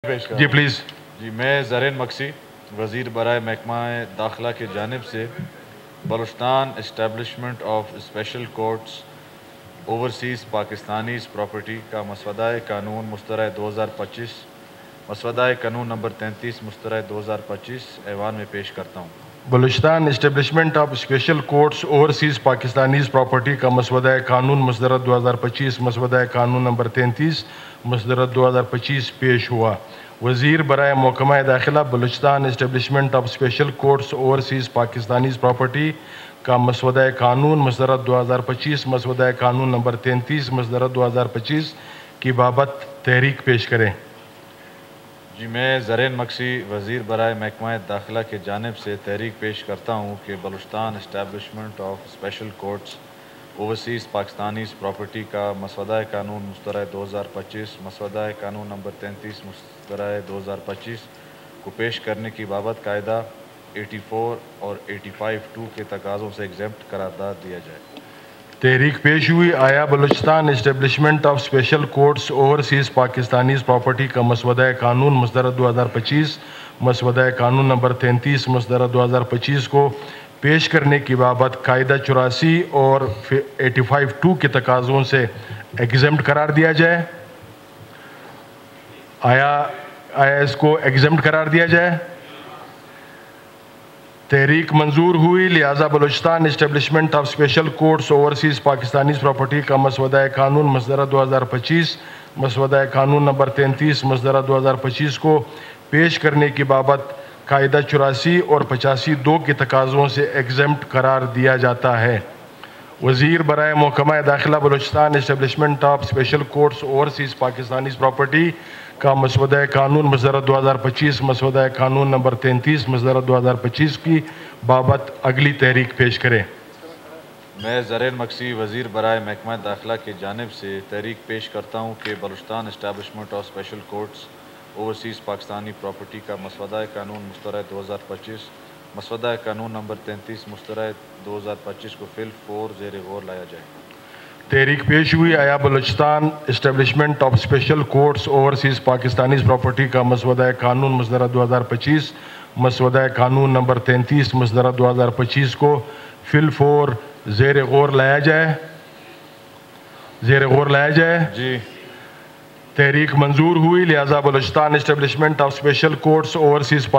جی please جی میں زرین mixie وزیر برائے محکمہ داخلہ کی جانب سے Balochistan establishment of special courts overseas Pakistanis property کا مسودہ قانون مسترد 2025 مسودہ قانون نمبر 33 مسترد 2025 ایوان میں پیش کرتا ہوں۔ Balochistan establishment of special courts overseas Pakistanis property کا مسودہ قانون مسترد 2025 مسودہ قانون نمبر 33 مسترد 2025 پیش ہوا۔ وزیر برائے محکمہ داخلہ Balochistan establishment of special courts overseas Pakistanis property کا مسودہ قانون مسترد 2025 مسودہ قانون نمبر 33 مسترد 2025 کی بابت تحریک پیش کریں۔ جی میں زرین مکسی وزیر برائے محکمہ داخلہ کی جانب سے تحریک پیش کرتا ہوں کہ Balochistan establishment of special courts overseas Pakistanis property کا مسودہ قانون مسترد 2025 مسودہ قانون نمبر 33 مسترد 2025 کو پیش کرنے کی بابت قاعدہ 84 اور 85(2) کے تقاضوں سے ایگزمپٹ قرار دیا جائے۔ تحریک پیش ہوئی۔ آیا Balochistan establishment of special courts overseas Pakistanis property کا مسودہ قانون مسترد 2025 مسودہ قانون نمبر 33 مسترد 2025 کو پیش کرنے کی بابت قاعدہ 84 اور 85(2) کے تقاضوں سے ایگزمپٹ قرار دیا جائے؟ آیا اس کو ایگزمپٹ قرار دیا جائے؟ تحریک منظور ہوئی، لہٰذا Balochistan establishment of special courts overseas Pakistanis property کا مسودہ قانون مسترد 2025 مسودہ قانون نمبر 33 مسترد 2025 کو پیش کرنے کی بابت قاعدہ 84 اور 85(2) کے تقاضوں سے ایگزمپٹ قرار دیا جاتا ہے۔ وزیر برائے محکمہ داخلہ Balochistan establishment of special courts overseas Pakistanis property کا مسودہ قانون مسترد 2025 مسودہ قانون نمبر 33 مسترد 2025 کی بابت اگلی تحریک پیش کریں۔ میں زرین مکسی وزیر برائے محکمہ داخلہ کی جانب سے تحریک پیش کرتا ہوں کہ Balochistan establishment of special courts overseas Pakistani property کا مسودہ قانون مسترد 2025 مسودہ قانون نمبر 33 مسترد 2025 کو فی الفور زیر غور لایا جائے۔ تحریک پیش ہوئی۔ آیا Balochistan establishment of special courts overseas Pakistanis property کا مسودہ قانون مسترد 2025 مسودہ قانون نمبر 33 مسترد 2025 کو فی الفور زیر غور لایا جائے؟ زیر غور لایا جائے؟ جی تحریک منظور ہوئی، لہٰذا Balochistan establishment of special courts overseas